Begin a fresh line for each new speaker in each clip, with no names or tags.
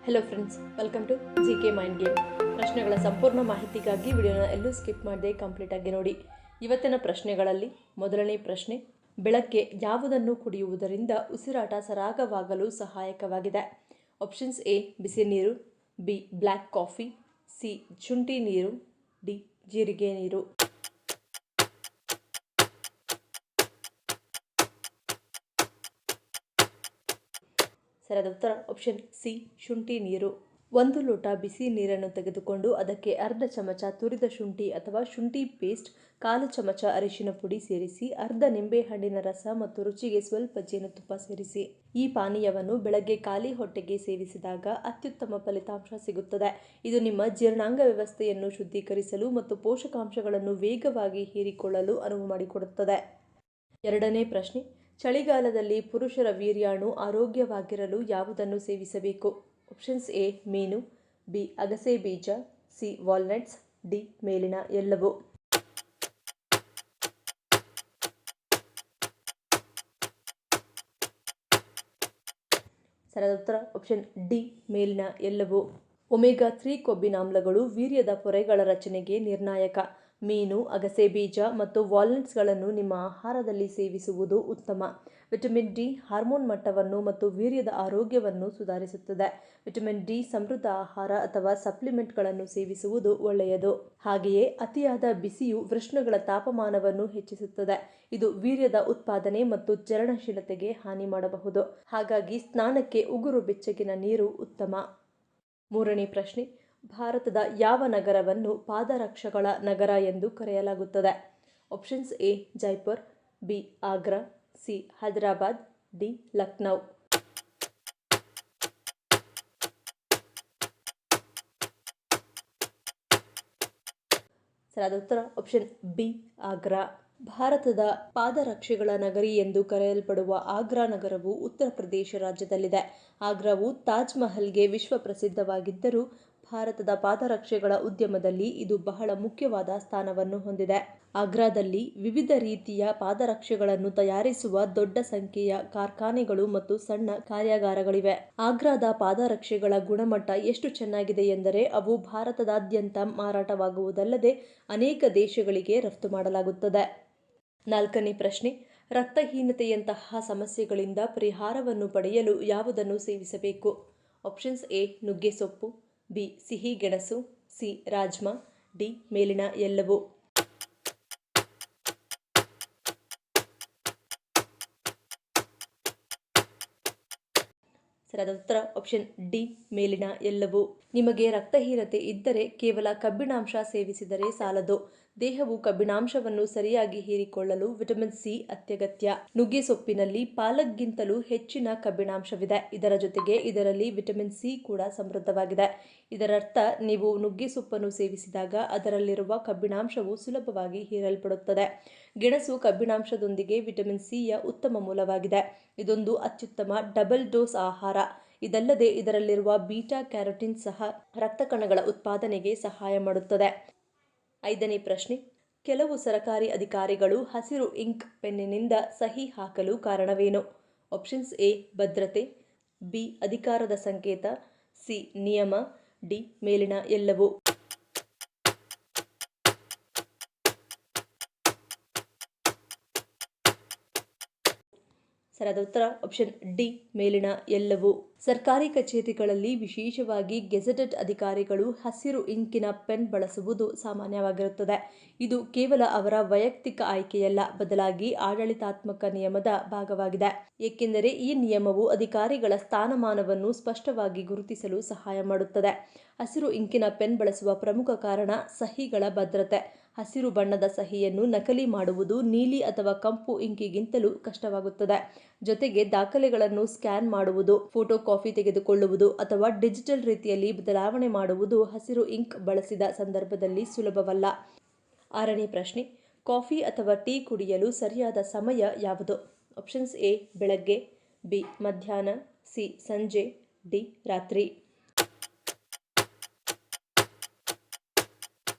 Hello friends, welcome to GK mind game. ಪ್ರಶ್ನೆಗಳ ಸಂಪೂರ್ಣ ಮಾಹಿತಿಗಾಗಿ ವಿಡಿಯೋನ ಎಲ್ಲೂ ಸ್ಕಿಪ್ ಮಾಡದೆ ಕಂಪ್ಲೀಟ್ ಆಗಿ ನೋಡಿ. ಇವತ್ತಿನ ಪ್ರಶ್ನೆಗಳಲ್ಲಿ ಮೊದಲನೇ ಪ್ರಶ್ನೆ, ಬೆಳಗ್ಗೆ ಯಾವುದನ್ನು ಕುಡಿಯುವುದರಿಂದ ಉಸಿರಾಟ ಸರಾಗವಾಗಲು ಸಹಾಯಕವಾಗಿದೆ? ಆಪ್ಷನ್ಸ್: ಎ ಬಿಸಿ ನೀರು, ಬಿ ಬ್ಲ್ಯಾಕ್ ಕಾಫಿ, ಸಿ ಶುಂಠಿ ನೀರು, ಡಿ ಜೀರಿಗೆ ನೀರು. ಸರಿಯಾದ ಉತ್ತರ ಆಪ್ಷನ್ ಸಿ ಶುಂಠಿ ನೀರು. 1 ಲೋಟ ಬಿಸಿ ನೀರನ್ನು ತೆಗೆದುಕೊಂಡು ಅದಕ್ಕೆ ಅರ್ಧ ಚಮಚ ತುರಿದ ಶುಂಠಿ ಅಥವಾ ಶುಂಠಿ ಪೇಸ್ಟ್, 1/4 ಚಮಚ ಅರಿಶಿನ ಪುಡಿ ಸೇರಿಸಿ, ಅರ್ಧ ನಿಂಬೆಹಣ್ಣಿನ ರಸ ಮತ್ತು ರುಚಿಗೆ ಸ್ವಲ್ಪ ಜೇನುತುಪ್ಪ ಸೇರಿಸಿ. ಈ ಪಾನೀಯವನ್ನು ಬೆಳಗ್ಗೆ ಖಾಲಿ ಹೊಟ್ಟೆಗೆ ಸೇವಿಸಿದಾಗ ಅತ್ಯುತ್ತಮ ಫಲಿತಾಂಶ ಸಿಗುತ್ತದೆ. ಇದು ನಿಮ್ಮ ಜೀರ್ಣಾಂಗ ವ್ಯವಸ್ಥೆಯನ್ನು ಶುದ್ಧೀಕರಿಸಲು ಮತ್ತು ಪೋಷಕಾಂಶಗಳನ್ನು ವೇಗವಾಗಿ ಹೀರಿಕೊಳ್ಳಲು ಅನುವು ಮಾಡಿಕೊಡುತ್ತದೆ. ಎರಡನೇ ಪ್ರಶ್ನೆ, ಚಳಿಗಾಲದಲ್ಲಿ ಪುರುಷರ ವೀರ್ಯಾಣು ಆರೋಗ್ಯವಾಗಿರಲು ಯಾವುದನ್ನು ಸೇವಿಸಬೇಕು? ಆಪ್ಷನ್ಸ್: ಎ ಮೀನು, ಬಿ ಅಗಸೆ ಬೀಜ, ಸಿ ವಾಲ್ನಟ್ಸ್, ಡಿ ಮೇಲಿನ ಎಲ್ಲವೂ. ಸರಿಯಾದ ಉತ್ತರ ಆಪ್ಷನ್ ಡಿ ಮೇಲಿನ ಎಲ್ಲವೂ. ಒಮೆಗಾ 3 ಕೊಬ್ಬಿನಾಮ್ಲಗಳು ವೀರ್ಯದ ಪೊರೆಗಳ ರಚನೆಗೆ ನಿರ್ಣಾಯಕ. ಮೀನು, ಅಗಸೆ ಬೀಜ ಮತ್ತು ವಾಲ್ನಟ್ಸ್ಗಳನ್ನು ನಿಮ್ಮ ಆಹಾರದಲ್ಲಿ ಸೇವಿಸುವುದು ಉತ್ತಮ. ವಿಟಮಿನ್ ಡಿ ಹಾರ್ಮೋನ್ ಮಟ್ಟವನ್ನು ಮತ್ತು ವೀರ್ಯದ ಆರೋಗ್ಯವನ್ನು ಸುಧಾರಿಸುತ್ತದೆ. ವಿಟಮಿನ್ ಡಿ ಸಮೃದ್ಧ ಆಹಾರ ಅಥವಾ ಸಪ್ಲಿಮೆಂಟ್ಗಳನ್ನು ಸೇವಿಸುವುದು ಒಳ್ಳೆಯದು. ಹಾಗೆಯೇ ಅತಿಯಾದ ಬಿಸಿಯು ವೃಷ್ಣಗಳ ತಾಪಮಾನವನ್ನು ಹೆಚ್ಚಿಸುತ್ತದೆ. ಇದು ವೀರ್ಯದ ಉತ್ಪಾದನೆ ಮತ್ತು ಚಲನಶೀಲತೆಗೆ ಹಾನಿ ಮಾಡಬಹುದು. ಹಾಗಾಗಿ ಸ್ನಾನಕ್ಕೆ ಉಗುರು ಬೆಚ್ಚಗಿನ ನೀರು ಉತ್ತಮ. ಮೂರನೇ ಪ್ರಶ್ನೆ, ಭಾರತದ ಯಾವ ನಗರವನ್ನು ಪಾದರಕ್ಷೆಗಳ ನಗರ ಎಂದು ಕರೆಯಲಾಗುತ್ತದೆ? Options: A Jaipur, B Agra, C Hyderabad, D Lucknow. ಸರಿಯಾದ ಉತ್ತರ ಆಪ್ಷನ್ ಬಿ ಆಗ್ರಾ. ಭಾರತದ ಪಾದರಕ್ಷೆಗಳ ನಗರಿ ಎಂದು ಕರೆಯಲ್ಪಡುವ ಆಗ್ರಾ ನಗರವು ಉತ್ತರ ಪ್ರದೇಶ ರಾಜ್ಯದಲ್ಲಿದೆ. ಆಗ್ರಾವು ತಾಜ್ ಮಹಲ್ಗೆ ವಿಶ್ವ ಪ್ರಸಿದ್ಧವಾಗಿದ್ದರೂ ಭಾರತದ ಪಾದರಕ್ಷೆಗಳ ಉದ್ಯಮದಲ್ಲಿ ಇದು ಬಹಳ ಮುಖ್ಯವಾದ ಸ್ಥಾನವನ್ನು ಹೊಂದಿದೆ. ಆಗ್ರಾದಲ್ಲಿ ವಿವಿಧ ರೀತಿಯ ಪಾದರಕ್ಷೆಗಳನ್ನು ತಯಾರಿಸುವ ದೊಡ್ಡ ಸಂಖ್ಯೆಯ ಕಾರ್ಖಾನೆಗಳು ಮತ್ತು ಸಣ್ಣ ಕಾರ್ಯಾಗಾರಗಳಿವೆ. ಆಗ್ರಾದ ಪಾದರಕ್ಷೆಗಳ ಗುಣಮಟ್ಟ ಎಷ್ಟು ಚೆನ್ನಾಗಿದೆ ಎಂದರೆ ಅವು ಭಾರತದಾದ್ಯಂತ ಮಾರಾಟವಾಗುವುದಲ್ಲದೆ ಅನೇಕ ದೇಶಗಳಿಗೆ ರಫ್ತು ಮಾಡಲಾಗುತ್ತದೆ. ನಾಲ್ಕನೇ ಪ್ರಶ್ನೆ, ರಕ್ತಹೀನತೆಯಂತಹ ಸಮಸ್ಯೆಗಳಿಂದ ಪರಿಹಾರವನ್ನು ಪಡೆಯಲು ಯಾವುದನ್ನು ಸೇವಿಸಬೇಕು? ಆಪ್ಷನ್ಸ್: ಎ ನುಗ್ಗೆ ಸೊಪ್ಪು, ಬಿ ಸಿಹಿ ಗೆಣಸು, ಸಿ ರಾಜ್ಮಾ, ಡಿ ಮೇಲಿನ ಎಲ್ಲವೂ. ಸರಿಯಾದ ಉತ್ತರ ಆಪ್ಷನ್ ಡಿ ಮೇಲಿನ ಎಲ್ಲವೂ. ನಿಮಗೆ ರಕ್ತಹೀನತೆ ಇದ್ದರೆ ಕೇವಲ ಕಬ್ಬಿಣಾಂಶ ಸೇವಿಸಿದರೆ ಸಾಲದು. ದೇಹವು ಕಬ್ಬಿಣಾಂಶವನ್ನು ಸರಿಯಾಗಿ ಹೀರಿಕೊಳ್ಳಲು ವಿಟಮಿನ್ ಸಿ ಅತ್ಯಗತ್ಯ. ನುಗ್ಗೆ ಸೊಪ್ಪಿನಲ್ಲಿ ಪಾಲಕ್ಗಿಂತಲೂ ಹೆಚ್ಚಿನ ಕಬ್ಬಿಣಾಂಶವಿದೆ. ಇದರ ಜೊತೆಗೆ ಇದರಲ್ಲಿ ವಿಟಮಿನ್ ಸಿ ಕೂಡ ಸಮೃದ್ಧವಾಗಿದೆ. ಇದರರ್ಥ ನೀವು ನುಗ್ಗೆ ಸೊಪ್ಪನ್ನು ಸೇವಿಸಿದಾಗ ಅದರಲ್ಲಿರುವ ಕಬ್ಬಿಣಾಂಶವು ಸುಲಭವಾಗಿ ಹೀರಲ್ಪಡುತ್ತದೆ. ಗೆಣಸು ಕಬ್ಬಿಣಾಂಶದೊಂದಿಗೆ ವಿಟಮಿನ್ ಸಿಯ ಉತ್ತಮ ಮೂಲವಾಗಿದೆ. ಇದೊಂದು ಅತ್ಯುತ್ತಮ ಡಬಲ್ ಡೋಸ್ ಆಹಾರ. ಇದಲ್ಲದೆ ಇದರಲ್ಲಿರುವ ಬೀಟಾ ಕ್ಯಾರೋಟಿನ್ ಸಹ ರಕ್ತ ಕಣಗಳ ಉತ್ಪಾದನೆಗೆ ಸಹಾಯ ಮಾಡುತ್ತದೆ. ಐದನೇ ಪ್ರಶ್ನೆ, ಕೆಲವು ಸರಕಾರಿ ಅಧಿಕಾರಿಗಳು ಹಸಿರು ಇಂಕ್ ಪೆನ್ನಿನಿಂದ ಸಹಿ ಹಾಕಲು ಕಾರಣವೇನು? ಆಪ್ಷನ್ಸ್: ಎ ಭದ್ರತೆ, ಬಿ ಅಧಿಕಾರದ ಸಂಕೇತ, ಸಿ ನಿಯಮ, ಡಿ ಮೇಲಿನ ಎಲ್ಲವೂ. ಸರಿಯಾದ ಉತ್ತರ ಆಪ್ಷನ್ ಡಿ ಮೇಲಿನ ಎಲ್ಲವೂ. ಸರ್ಕಾರಿ ಕಚೇರಿಗಳಲ್ಲಿ ವಿಶೇಷವಾಗಿ ಗೆಜೆಟೆಡ್ ಅಧಿಕಾರಿಗಳು ಹಸಿರು ಇಂಕಿನ ಪೆನ್ ಬಳಸುವುದು ಸಾಮಾನ್ಯವಾಗಿರುತ್ತದೆ. ಇದು ಕೇವಲ ಅವರ ವೈಯಕ್ತಿಕ ಆಯ್ಕೆಯಲ್ಲ, ಬದಲಾಗಿ ಆಡಳಿತಾತ್ಮಕ ನಿಯಮದ ಭಾಗವಾಗಿದೆ. ಏಕೆಂದರೆ ಈ ನಿಯಮವು ಅಧಿಕಾರಿಗಳ ಸ್ಥಾನಮಾನವನ್ನು ಸ್ಪಷ್ಟವಾಗಿ ಗುರುತಿಸಲು ಸಹಾಯ ಮಾಡುತ್ತದೆ. ಹಸಿರು ಇಂಕಿನ ಪೆನ್ ಬಳಸುವ ಪ್ರಮುಖ ಕಾರಣ ಸಹಿಗಳ ಭದ್ರತೆ. ಹಸಿರು ಬಣ್ಣದ ಸಹಿಯನ್ನು ನಕಲಿ ಮಾಡುವುದು ನೀಲಿ ಅಥವಾ ಕಪ್ಪು ಇಂಕಿಗಿಂತಲೂ ಕಷ್ಟವಾಗುತ್ತದೆ. ಜೊತೆಗೆ ದಾಖಲೆಗಳನ್ನು ಸ್ಕ್ಯಾನ್ ಮಾಡುವುದು, ಫೋಟೋ ಕಾಪಿ ತೆಗೆದುಕೊಳ್ಳುವುದು ಅಥವಾ ಡಿಜಿಟಲ್ ರೀತಿಯಲ್ಲಿ ಬದಲಾವಣೆ ಮಾಡುವುದು ಹಸಿರು ಇಂಕ್ ಬಳಸಿದ ಸಂದರ್ಭದಲ್ಲಿ ಸುಲಭವಲ್ಲ. ಆರನೇ ಪ್ರಶ್ನೆ, ಕಾಫಿ ಅಥವಾ ಟೀ ಕುಡಿಯಲು ಸರಿಯಾದ ಸಮಯ ಯಾವುದು? ಆಪ್ಷನ್ಸ್: ಎ ಬೆಳಗ್ಗೆ, ಬಿ ಮಧ್ಯಾಹ್ನ, ಸಿ ಸಂಜೆ, ಡಿ ರಾತ್ರಿ.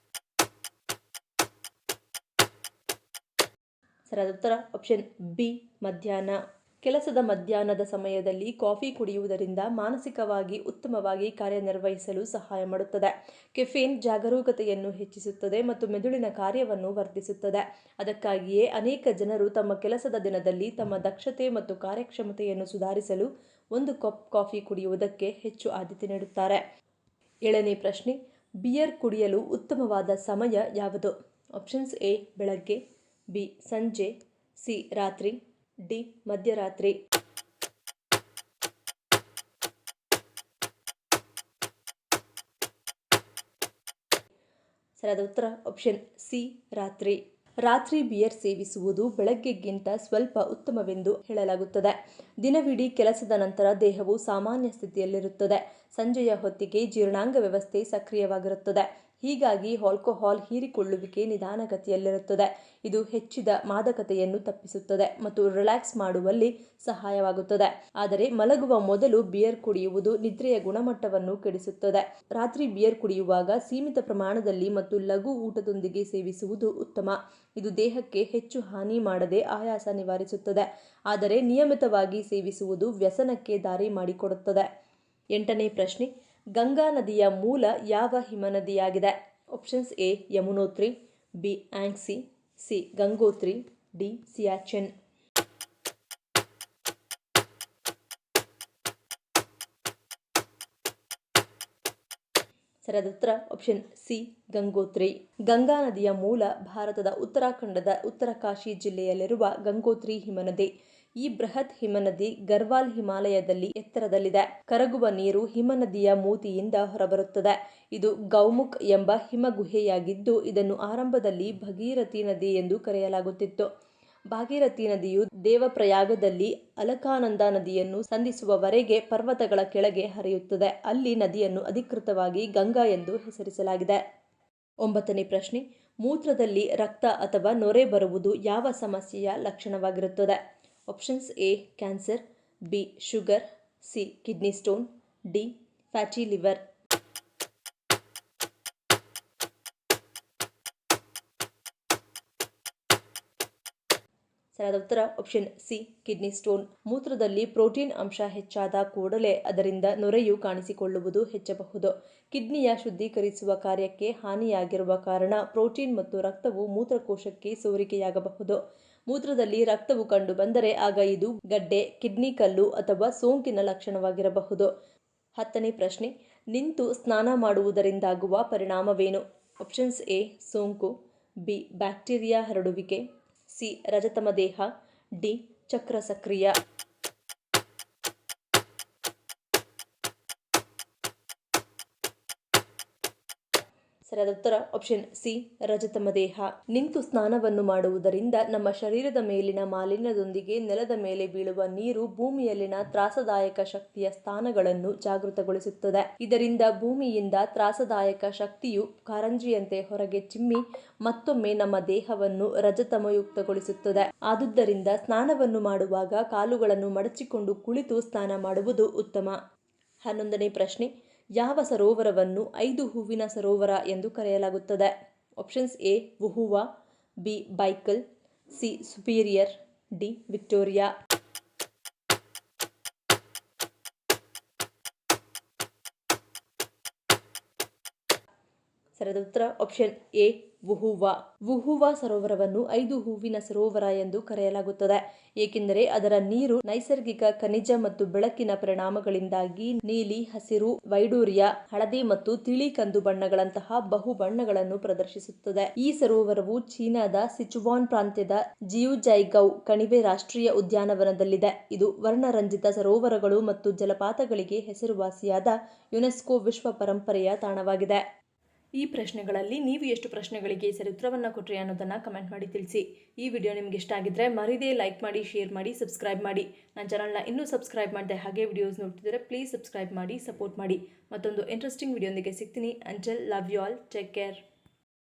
ಸರಿಯಾದ ಉತ್ತರ ಆಪ್ಷನ್ ಬಿ ಮಧ್ಯಾಹ್ನ. ಕೆಲಸದ ಮಧ್ಯಾಹ್ನದ ಸಮಯದಲ್ಲಿ ಕಾಫಿ ಕುಡಿಯುವುದರಿಂದ ಮಾನಸಿಕವಾಗಿ ಉತ್ತಮವಾಗಿ ಕಾರ್ಯನಿರ್ವಹಿಸಲು ಸಹಾಯ ಮಾಡುತ್ತದೆ. ಕೆಫೀನ್ ಜಾಗರೂಕತೆಯನ್ನು ಹೆಚ್ಚಿಸುತ್ತದೆ ಮತ್ತು ಮೆದುಳಿನ ಕಾರ್ಯವನ್ನು ವರ್ಧಿಸುತ್ತದೆ. ಅದಕ್ಕಾಗಿಯೇ ಅನೇಕ ಜನರು ತಮ್ಮ ಕೆಲಸದ ದಿನದಲ್ಲಿ ತಮ್ಮ ದಕ್ಷತೆ ಮತ್ತು ಕಾರ್ಯಕ್ಷಮತೆಯನ್ನು ಸುಧಾರಿಸಲು 1 ಕಪ್ ಕಾಫಿ ಕುಡಿಯುವುದಕ್ಕೆ ಹೆಚ್ಚು ಆದ್ಯತೆ ನೀಡುತ್ತಾರೆ. 7ನೇ ಪ್ರಶ್ನೆ, ಬಿಯರ್ ಕುಡಿಯಲು ಉತ್ತಮವಾದ ಸಮಯ ಯಾವುದು? ಆಪ್ಷನ್ಸ್ ಎ ಬೆಳಗ್ಗೆ, ಬಿ ಸಂಜೆ, ಸಿ ರಾತ್ರಿ, ಡಿ ಮಧ್ಯರಾತ್ರಿ. ಸರಿಯಾದ ಉತ್ತರ ಆಪ್ಷನ್ ಸಿ ರಾತ್ರಿ. ರಾತ್ರಿ ಬಿಯರ್ ಸೇವಿಸುವುದು ಬೆಳಗ್ಗೆಗಿಂತ ಸ್ವಲ್ಪ ಉತ್ತಮವೆಂದು ಹೇಳಲಾಗುತ್ತದೆ. ದಿನವಿಡೀ ಕೆಲಸದ ನಂತರ ದೇಹವು ಸಾಮಾನ್ಯ ಸ್ಥಿತಿಯಲ್ಲಿರುತ್ತದೆ. ಸಂಜೆಯ ಹೊತ್ತಿಗೆ ಜೀರ್ಣಾಂಗ ವ್ಯವಸ್ಥೆ ಸಕ್ರಿಯವಾಗಿರುತ್ತದೆ. ಹೀಗಾಗಿ ಆಲ್ಕೋಹಾಲ್ ಹೀರಿಕೊಳ್ಳುವಿಕೆ ನಿಧಾನಗತಿಯಲ್ಲಿರುತ್ತದೆ. ಇದು ಹೆಚ್ಚಿದ ಮಾದಕತೆಯನ್ನು ತಪ್ಪಿಸುತ್ತದೆ ಮತ್ತು ರಿಲ್ಯಾಕ್ಸ್ ಮಾಡುವಲ್ಲಿ ಸಹಾಯವಾಗುತ್ತದೆ. ಆದರೆ ಮಲಗುವ ಮೊದಲು ಬಿಯರ್ ಕುಡಿಯುವುದು ನಿದ್ರೆಯ ಗುಣಮಟ್ಟವನ್ನು ಕೆಡಿಸುತ್ತದೆ. ರಾತ್ರಿ ಬಿಯರ್ ಕುಡಿಯುವಾಗ ಸೀಮಿತ ಪ್ರಮಾಣದಲ್ಲಿ ಮತ್ತು ಲಘು ಊಟದೊಂದಿಗೆ ಸೇವಿಸುವುದು ಉತ್ತಮ. ಇದು ದೇಹಕ್ಕೆ ಹೆಚ್ಚು ಹಾನಿ ಮಾಡದೆ ಆಯಾಸ ನಿವಾರಿಸುತ್ತದೆ. ಆದರೆ ನಿಯಮಿತವಾಗಿ ಸೇವಿಸುವುದು ವ್ಯಸನಕ್ಕೆ ದಾರಿ ಮಾಡಿಕೊಡುತ್ತದೆ. 8ನೇ ಪ್ರಶ್ನೆ, ಗಂಗಾ ನದಿಯ ಮೂಲ ಯಾವ ಹಿಮನದಿಯಾಗಿದೆ? Options A Yamunotri, B Angsi, C Gangotri, D Siachen. ಸರಿಯಾದ ಉತ್ತರ ಆಪ್ಷನ್ ಸಿ ಗಂಗೋತ್ರಿ. ಗಂಗಾ ನದಿಯ ಮೂಲ ಭಾರತದ ಉತ್ತರಾಖಂಡದ ಉತ್ತರಕಾಶಿ ಜಿಲ್ಲೆಯಲ್ಲಿರುವ ಗಂಗೋತ್ರಿ ಹಿಮನದಿ. ಈ ಬೃಹತ್ ಹಿಮನದಿ ಗರ್ವಾಲ್ ಹಿಮಾಲಯದಲ್ಲಿ ಎತ್ತರದಲ್ಲಿದೆ. ಕರಗುವ ನೀರು ಹಿಮನದಿಯ ಮೂತಿಯಿಂದ ಹೊರಬರುತ್ತದೆ. ಇದು ಗೌಮುಖ್ ಎಂಬ ಹಿಮಗುಹೆಯಾಗಿದ್ದು ಇದನ್ನು ಆರಂಭದಲ್ಲಿ ಭಗೀರಥಿ ನದಿ ಎಂದು ಕರೆಯಲಾಗುತ್ತಿತ್ತು. ಭಾಗೀರಥಿ ನದಿಯು ದೇವಪ್ರಯಾಗದಲ್ಲಿ ಅಲಕಾನಂದಾ ನದಿಯನ್ನು ಸಂಧಿಸುವವರೆಗೆ ಪರ್ವತಗಳ ಕೆಳಗೆ ಹರಿಯುತ್ತದೆ. ಅಲ್ಲಿ ನದಿಯನ್ನು ಅಧಿಕೃತವಾಗಿ ಗಂಗಾ ಎಂದು ಹೆಸರಿಸಲಾಗಿದೆ. 9ನೇ ಪ್ರಶ್ನೆ, ಮೂತ್ರದಲ್ಲಿ ರಕ್ತ ಅಥವಾ ನೊರೆ ಬರುವುದು ಯಾವ ಸಮಸ್ಯೆಯ ಲಕ್ಷಣವಾಗಿರುತ್ತದೆ? Options A cancer, B sugar, C kidney stone, D fatty liver. ಸರಿಯಾದ ಉತ್ತರ ಆಪ್ಷನ್ ಸಿ ಕಿಡ್ನಿ ಸ್ಟೋನ್. ಮೂತ್ರದಲ್ಲಿ ಪ್ರೋಟೀನ್ ಅಂಶ ಹೆಚ್ಚಾದ ಕೂಡಲೇ ಅದರಿಂದ ನೊರೆಯು ಕಾಣಿಸಿಕೊಳ್ಳುವುದು ಹೆಚ್ಚಬಹುದು. ಕಿಡ್ನಿಯ ಶುದ್ಧೀಕರಿಸುವ ಕಾರ್ಯಕ್ಕೆ ಹಾನಿಯಾಗಿರುವ ಕಾರಣ ಪ್ರೋಟೀನ್ ಮತ್ತು ರಕ್ತವು ಮೂತ್ರಕೋಶಕ್ಕೆ ಸೋರಿಕೆಯಾಗಬಹುದು. ಮೂತ್ರದಲ್ಲಿ ರಕ್ತವು ಕಂಡುಬಂದರೆ ಆಗ ಇದು ಗಡ್ಡೆ, ಕಿಡ್ನಿ ಕಲ್ಲು ಅಥವಾ ಸೋಂಕಿನ ಲಕ್ಷಣವಾಗಿರಬಹುದು. 10ನೇ ಪ್ರಶ್ನೆ, ನಿಂತು ಸ್ನಾನ ಮಾಡುವುದರಿಂದಾಗುವ ಪರಿಣಾಮವೇನು? ಆಪ್ಷನ್ಸ್ ಎ ಸೋಂಕು, ಬಿ ಬ್ಯಾಕ್ಟೀರಿಯಾ ಹರಡುವಿಕೆ, ಸಿ ರಜತಮ ದೇಹ, ಡಿ ಚಕ್ರ ಸಕ್ರಿಯ. ಸರಿಯಾದ ಉತ್ತರ ಆಪ್ಷನ್ ಸಿ ರಜತಮ ದೇಹ. ನಿಂತು ಸ್ನಾನವನ್ನು ಮಾಡುವುದರಿಂದ ನಮ್ಮ ಶರೀರದ ಮೇಲಿನ ಮಾಲಿನ್ಯದೊಂದಿಗೆ ನೆಲದ ಮೇಲೆ ಬೀಳುವ ನೀರು ಭೂಮಿಯಲ್ಲಿನ ತ್ರಾಸದಾಯಕ ಶಕ್ತಿಯ ಸ್ಥಾನಗಳನ್ನು ಜಾಗೃತಗೊಳಿಸುತ್ತದೆ. ಇದರಿಂದ ಭೂಮಿಯಿಂದ ತ್ರಾಸದಾಯಕ ಶಕ್ತಿಯು ಕಾರಂಜಿಯಂತೆ ಹೊರಗೆ ಚಿಮ್ಮಿ ಮತ್ತೊಮ್ಮೆ ನಮ್ಮ ದೇಹವನ್ನು ರಜತಮಯುಕ್ತಗೊಳಿಸುತ್ತದೆ. ಆದುದರಿಂದ ಸ್ನಾನವನ್ನು ಮಾಡುವಾಗ ಕಾಲುಗಳನ್ನು ಮಡಚಿಕೊಂಡು ಕುಳಿತು ಸ್ನಾನ ಮಾಡುವುದು ಉತ್ತಮ. 11ನೇ ಪ್ರಶ್ನೆ, ಯಾವ ಸರೋವರವನ್ನು 5 ಹೂವಿನ ಸರೋವರ ಎಂದು ಕರೆಯಲಾಗುತ್ತದೆ? Options A Wuhua, B Baikal, C Superior, D Victoria. ಸರಿಯಾದ ಉತ್ತರ ಆಪ್ಷನ್ ಎ ವುಹುವಾ. ವುಹುವಾ ಸರೋವರವನ್ನು 5 ಹೂವಿನ ಸರೋವರ ಎಂದು ಕರೆಯಲಾಗುತ್ತದೆ ಏಕೆಂದರೆ ಅದರ ನೀರು ನೈಸರ್ಗಿಕ ಖನಿಜ ಮತ್ತು ಬೆಳಕಿನ ಪರಿಣಾಮಗಳಿಂದಾಗಿ ನೀಲಿ, ಹಸಿರು, ವೈಡೂರ್ಯ, ಹಳದಿ ಮತ್ತು ತಿಳಿ ಕಂದು ಬಣ್ಣಗಳಂತಹ ಬಹು ಬಣ್ಣಗಳನ್ನು ಪ್ರದರ್ಶಿಸುತ್ತದೆ. ಈ ಸರೋವರವು ಚೀನಾದ ಸಿಚುವಾನ್ ಪ್ರಾಂತ್ಯದ ಜಿಯುಜೈಗೌ ಕಣಿವೆ ರಾಷ್ಟ್ರೀಯ ಉದ್ಯಾನವನದಲ್ಲಿದೆ. ಇದು ವರ್ಣರಂಜಿತ ಸರೋವರಗಳು ಮತ್ತು ಜಲಪಾತಗಳಿಗೆ ಹೆಸರುವಾಸಿಯಾದ ಯುನೆಸ್ಕೋ ವಿಶ್ವ ಪರಂಪರೆಯ ತಾಣವಾಗಿದೆ. ಈ ಪ್ರಶ್ನೆಗಳಲ್ಲಿ ನೀವು ಎಷ್ಟು ಪ್ರಶ್ನೆಗಳಿಗೆ ಸರಿ ಉತ್ತರವನ್ನು ಕೊಟ್ರಿ ಅನ್ನೋದನ್ನು ಕಮೆಂಟ್ ಮಾಡಿ ತಿಳಿಸಿ. ಈ ವಿಡಿಯೋ ನಿಮ್ಗೆ ಇಷ್ಟ ಆಗಿದ್ರೆ ಮರಿದೇ ಲೈಕ್ ಮಾಡಿ, ಶೇರ್ ಮಾಡಿ, ಸಬ್ಸ್ಕ್ರೈಬ್ ಮಾಡಿ. ನನ್ನ ಚಾನಲ್ನ ಇನ್ನೂ ಸಬ್ಸ್ಕ್ರೈಬ್ ಮಾಡಿದೆ ಹಾಗೆ ವಿಡಿಯೋಸ್ ನೋಡ್ತಿದ್ರೆ ಪ್ಲೀಸ್ ಸಬ್ಸ್ಕ್ರೈಬ್ ಮಾಡಿ, ಸಪೋರ್ಟ್ ಮಾಡಿ. ಮತ್ತೊಂದು ಇಂಟ್ರೆಸ್ಟಿಂಗ್ ವಿಡಿಯೋಂದಿಗೆ ಸಿಗ್ತೀನಿ. Until love you all, take care.